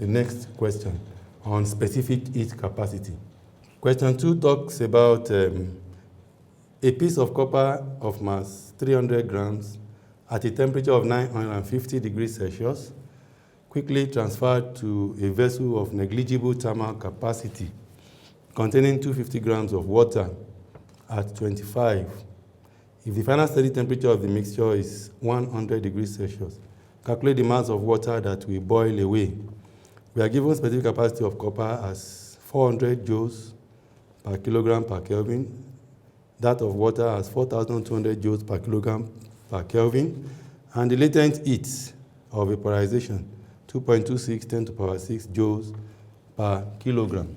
the next question on specific heat capacity. Question 2 talks about a piece of copper of mass 300 grams at a temperature of 950 degrees Celsius, quickly transferred to a vessel of negligible thermal capacity containing 250 grams of water at 25. If the final steady temperature of the mixture is 100 degrees Celsius, calculate the mass of water that will boil away. We are given specific capacity of copper as 400 joules per kilogram per Kelvin, that of water as 4,200 joules per kilogram per Kelvin, and the latent heat of vaporization, 2.26 10 to the power 6 joules per kilogram.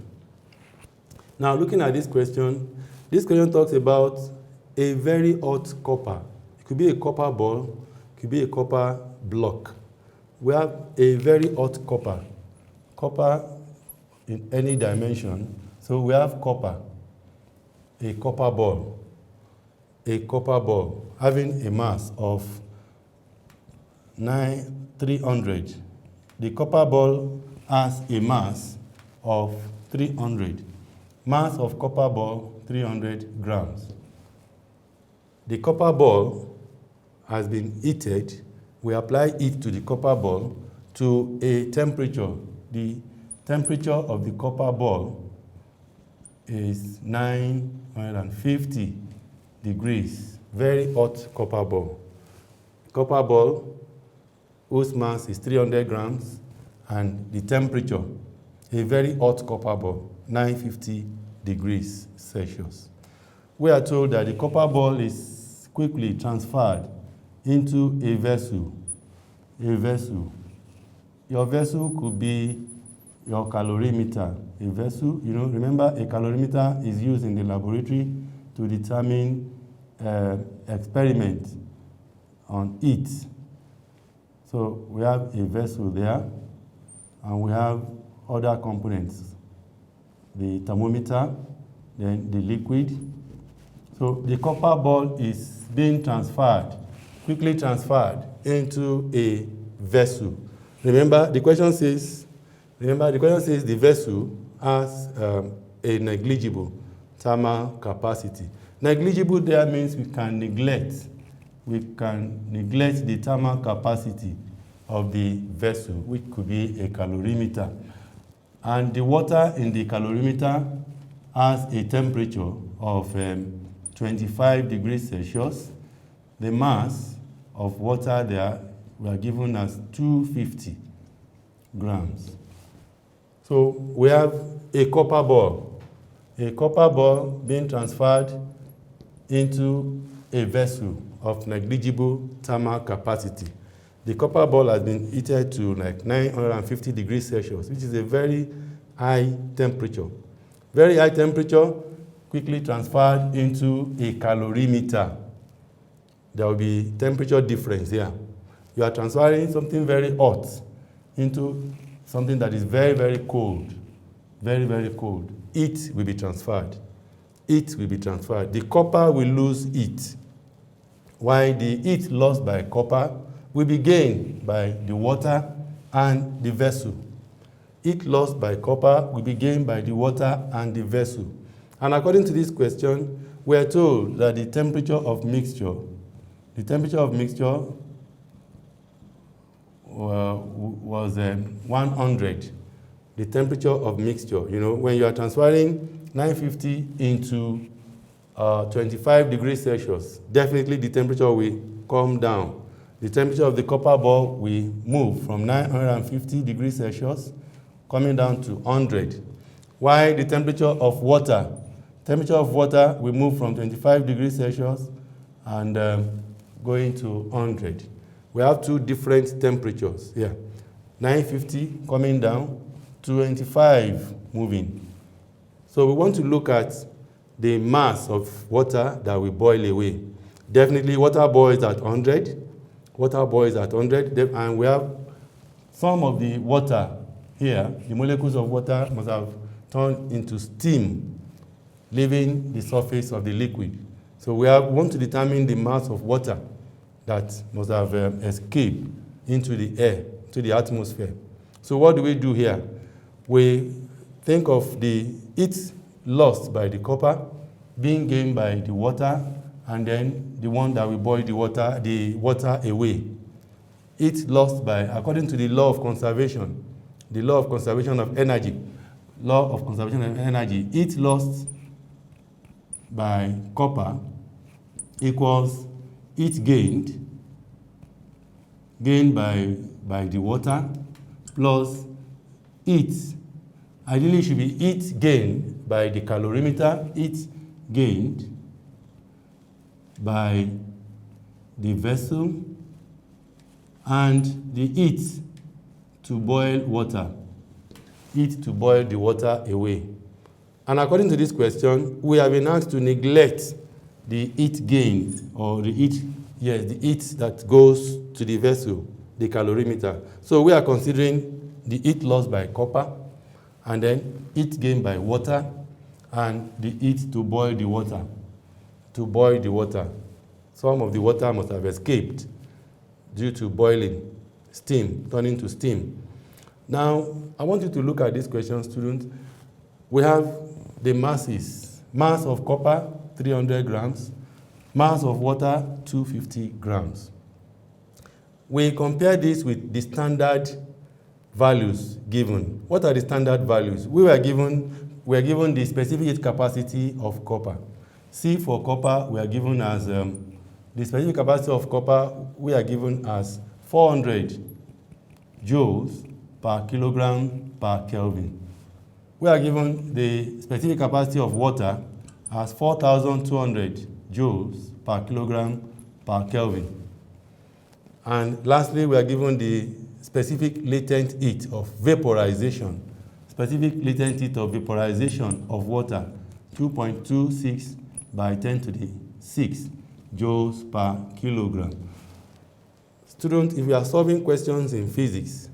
Now, looking at this question talks about a very hot copper. It could be a copper ball, it could be a copper block. We have a very hot copper in any dimension. So we have copper, a copper ball having a mass of 300. The copper ball has a mass of 300. Mass of copper ball, 300 grams. The copper ball has been heated. We apply heat to the copper ball to a temperature. The temperature of the copper ball is 950 degrees. Very hot copper ball. Copper ball whose mass is 300 grams and the temperature, a very hot copper ball, 950 degrees Celsius. We are told that the copper ball is quickly transferred into a vessel. Your vessel could be your calorimeter. A vessel, remember a calorimeter is used in the laboratory to determine experiment on heat. So we have a vessel there, and we have other components. The thermometer, then the liquid. So the copper ball is being quickly transferred into a vessel. Remember, the question says the vessel has a negligible thermal capacity. Negligible there means we can neglect the thermal capacity of the vessel, which could be a calorimeter. And the water in the calorimeter has a temperature of 25 degrees Celsius. The mass of water there we are given as 250 grams. So we have a copper ball being transferred into a vessel of negligible thermal capacity. The copper ball has been heated to like 950 degrees Celsius, which is a very high temperature. Very high temperature, quickly transferred into a calorimeter. There will be temperature difference here. You are transferring something very hot into something that is very, very cold. Very, very cold. Heat will be transferred. The copper will lose heat, while the heat lost by copper will be gained by the water and the vessel. Heat lost by copper will be gained by the water and the vessel. And according to this question, we are told that the temperature of mixture was 100. The temperature of mixture, when you are transferring 950 into 25 degrees Celsius, definitely the temperature will come down. The temperature of the copper ball will move from 950 degrees Celsius coming down to 100. While the temperature of water will move from 25 degrees Celsius and going to 100. We have two different temperatures here. 950 coming down, 25 moving. So we want to look at the mass of water that will boil away. Definitely water boils at 100. And we have some of the water here, the molecules of water must have turned into steam, leaving the surface of the liquid. So we want to determine the mass of water that must have escaped into the air, to the atmosphere. So what do we do here? We think of the heat lost by the copper being gained by the water, and then the one that will boil the water away. Heat lost by, according to the law of conservation, the law of conservation of energy, heat lost by copper equals heat gained by the water plus heat. Ideally, it should be heat gained by the calorimeter, heat gained by the vessel, and the heat to boil water, heat to boil the water away. And according to this question, we have been asked to neglect the heat gain, or the heat that goes to the vessel, the calorimeter. So we are considering the heat lost by copper, and then heat gained by water, and the heat to boil the water. Some of the water must have escaped due to boiling, steam, turning to steam. Now, I want you to look at this question, students. We have the masses. Mass of copper, 300 grams. Mass of water, 250 grams. We compare this with the standard values given. What are the standard values? We are given the specific heat capacity of copper. C for copper, we are given as, the specific capacity of copper, we are given as 400 joules per kilogram per Kelvin. We are given the specific capacity of water as 4,200 joules per kilogram per Kelvin. And lastly, we are given the specific latent heat of vaporization. Specific latent heat of vaporization of water, 2.26 by 10 to the 6 joules per kilogram. Students, if you are solving questions in physics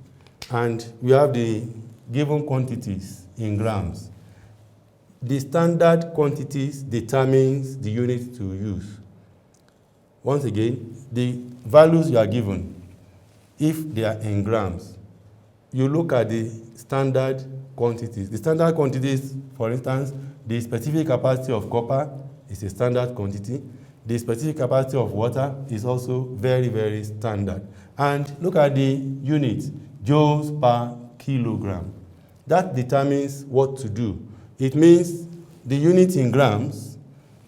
and we have the given quantities in grams, the standard quantities determines the unit to use. Once again, the values you are given, if they are in grams, you look at the standard quantities. The standard quantities, for instance, the specific capacity of copper is a standard quantity. The specific capacity of water is also very, very standard. And look at the unit, joules per kilogram. That determines what to do. It means the unit in grams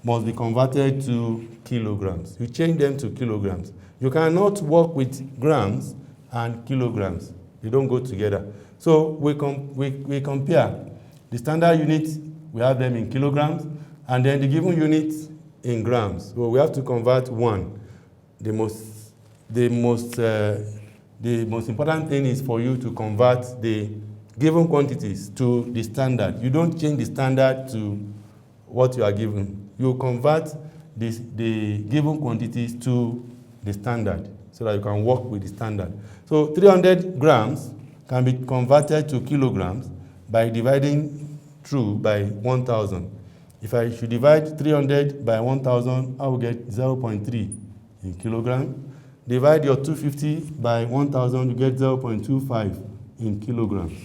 must be converted to kilograms. You change them to kilograms. You cannot work with grams and kilograms. They don't go together. So we compare the standard units, we have them in kilograms, and then the given units in grams. So we have to convert one. The most important thing is for you to convert the given quantities to the standard. You don't change the standard to what you are given. You convert the given quantities to the standard so that you can work with the standard. So 300 grams can be converted to kilograms by dividing through by 1,000. If I should divide 300 by 1,000, I will get 0.3 in kilogram. Divide your 250 by 1,000, you get 0.25 in kilograms.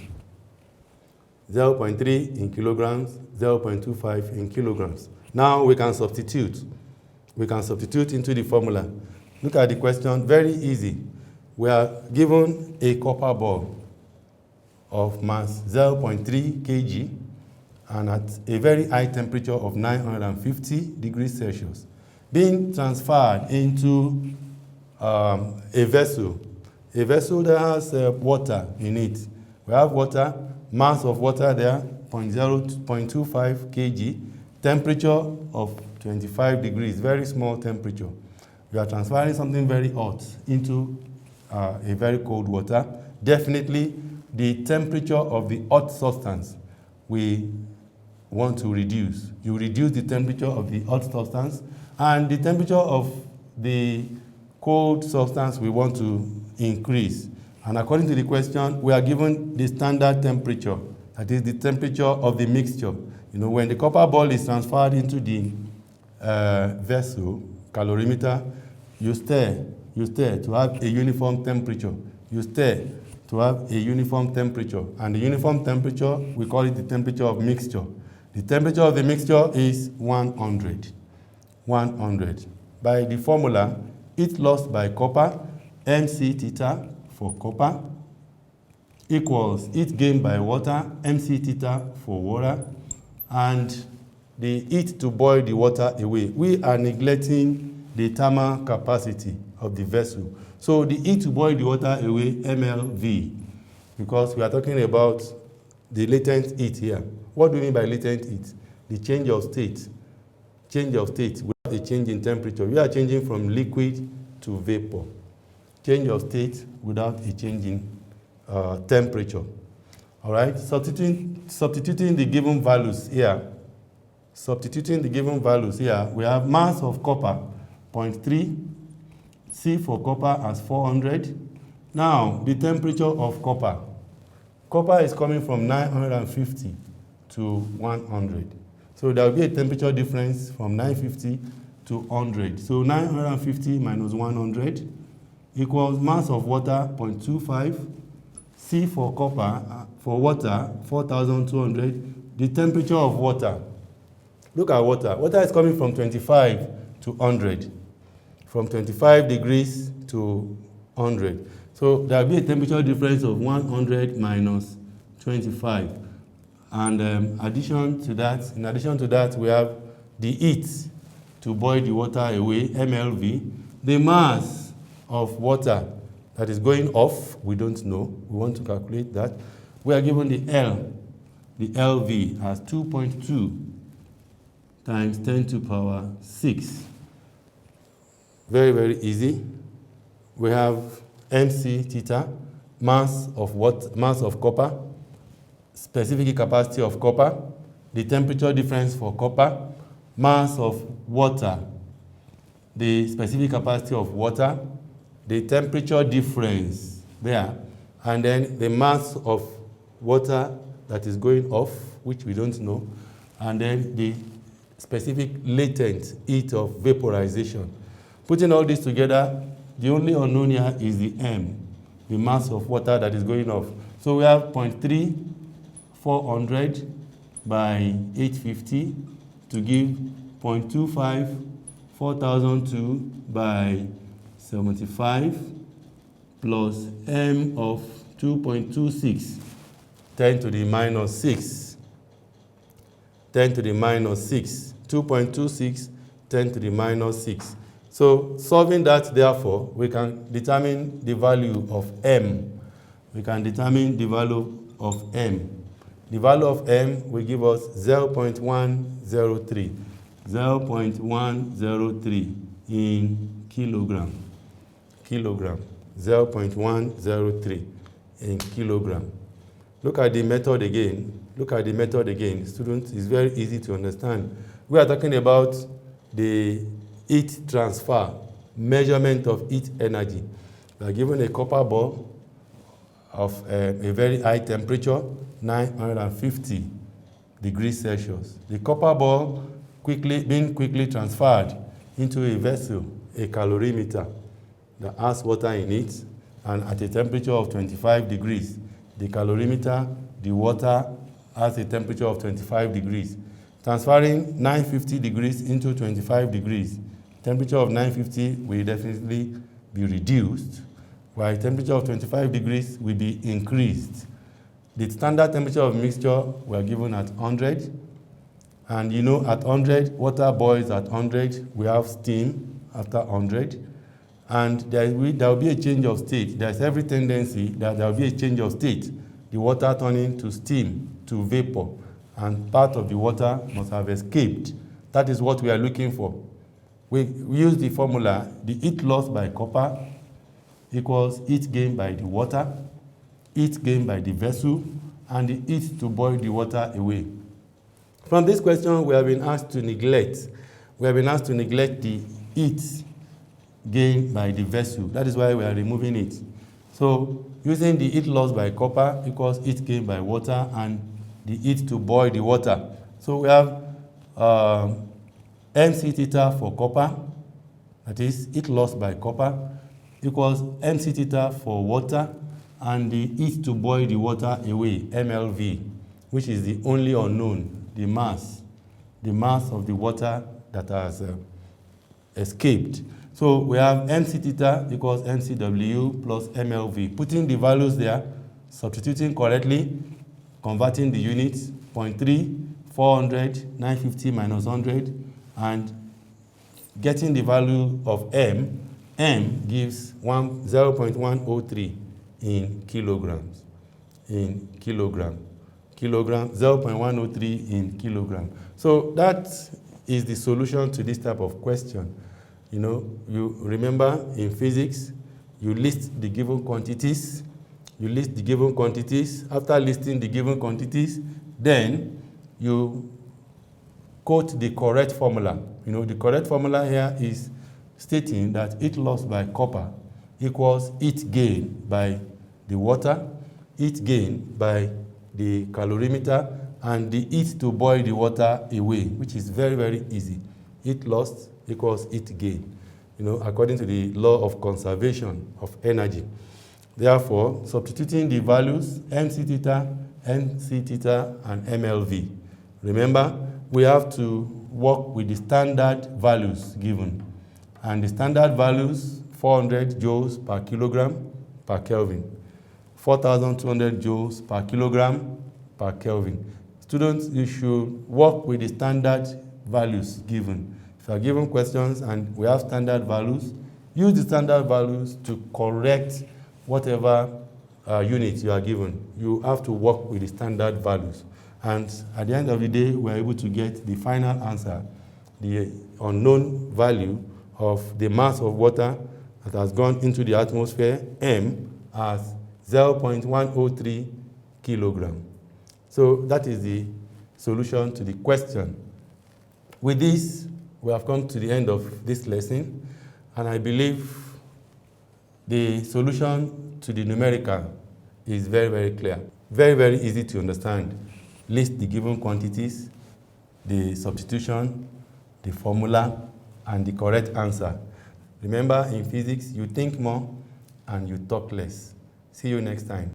0.3 in kilograms, 0.25 in kilograms. Now we can substitute. We can substitute into the formula. Look at the question, very easy. We are given a copper ball of mass 0.3 kg and at a very high temperature of 950 degrees Celsius, being transferred into a vessel that has water in it. We have water, mass of water there, 0.25 kg, temperature of 25 degrees, very small temperature. We are transferring something very hot into a very cold water. Definitely, the temperature of the hot substance we want to reduce. You reduce the temperature of the hot substance, and the temperature of the cold substance we want to increase. And according to the question, we are given the standard temperature, that is the temperature of the mixture. You know, when the copper ball is transferred into the vessel, calorimeter, you stir to have a uniform temperature. You stir to have a uniform temperature. And the uniform temperature, we call it the temperature of mixture. The temperature of the mixture is 100. 100. By the formula, heat lost by copper, mc theta for copper, equals heat gained by water, mc theta for water, and the heat to boil the water away. We are neglecting the thermal capacity of the vessel. So the heat to boil the water away, mLV, because we are talking about the latent heat here. What do we mean by latent heat? The change of state. Change of state without a change in temperature. We are changing from liquid to vapor. Change of state without a change in temperature. All right, substituting the given values here. Substituting the given values here, we have mass of copper, 0.3, C for copper as 400. Now, the temperature of copper. Copper is coming from 950 to 100. So there will be a temperature difference from 950 to 100. So 950 minus 100 equals mass of water, 0.25. C for copper, for water, 4,200. The temperature of water. Look at water. Water is coming from 25 to 100. From 25 degrees to 100. So there will be a temperature difference of 100 minus 25. And in addition to that, we have the heat to boil the water away, mLV. The mass of water that is going off, we don't know. We want to calculate that. We are given the L, the LV, as 2.2 times 10 to the power 6. Very, very easy. We have mc theta, mass of copper, specific capacity of copper, the temperature difference for copper, mass of water, the specific capacity of water, the temperature difference there, and then the mass of water that is going off, which we don't know, and then the specific latent heat of vaporization. Putting all this together, the only unknown here is the M, the mass of water that is going off. So we have 0.3, 400 by 850 to give 0.25, 4002 by 75 plus M of 2.26, 10 to the minus 6, 10 to the minus 6, 2.26, 10 to the minus 6. So solving that, therefore, we can determine the value of M. We can determine the value of M. The value of M will give us 0.103. 0.103 in kilogram. 0.103 in kilogram. Look at the method again. Students, it's very easy to understand. We are talking about the heat transfer, measurement of heat energy. We are given a copper ball of a very high temperature, 950 degrees Celsius. The copper ball being quickly transferred into a vessel, a calorimeter that has water in it, and at a temperature of 25 degrees. The calorimeter, the water has a temperature of 25 degrees. Transferring 950 degrees into 25 degrees, temperature of 950 will definitely be reduced, while temperature of 25 degrees will be increased. The standard temperature of mixture were given at 100, and you know at 100, water boils at 100, we have steam after 100, and there will be a change of state. There's every tendency that there will be a change of state, the water turning to steam, to vapor, and part of the water must have escaped. That is what we are looking for. We use the formula, the heat lost by copper equals heat gained by the water, heat gained by the vessel, and the heat to boil the water away. From this question, we have been asked to neglect. We have been asked to neglect the heat gained by the vessel. That is why we are removing it. So using the heat lost by copper equals heat gained by water and the heat to boil the water. So we have mc theta for copper, that is heat lost by copper, equals mc theta for water, and the heat to boil the water away, MLV, which is the only unknown, the mass of the water that has escaped. So we have MC theta equals MCW plus MLV. Putting the values there, substituting correctly, converting the units, 0.3, 400, 950 minus 100, and getting the value of M gives 0.103 in kilograms. Kilogram, 0.103 in kilogram. So that is the solution to this type of question. You remember in physics, you list the given quantities. After listing the given quantities, then you quote the correct formula. The correct formula here is stating that heat loss by copper equals heat gain by the water, heat gain by the calorimeter, and the heat to boil the water away, which is very, very easy. Heat loss equals heat gain, according to the law of conservation of energy. Therefore, substituting the values MC theta, and MLV. Remember, we have to work with the standard values given. And the standard values, 400 joules per kilogram per Kelvin, 4,200 joules per kilogram per Kelvin. Students, you should work with the standard values given. If you are given questions and we have standard values, use the standard values to correct whatever unit you are given. You have to work with the standard values. And at the end of the day, we are able to get the final answer, the unknown value of the mass of water that has gone into the atmosphere, M, as 0.103 kilogram. So that is the solution to the question. With this, we have come to the end of this lesson, and I believe the solution to the numerical is very, very clear. Very, very easy to understand. List the given quantities, the substitution, the formula, and the correct answer. Remember, in physics, you think more and you talk less. See you next time.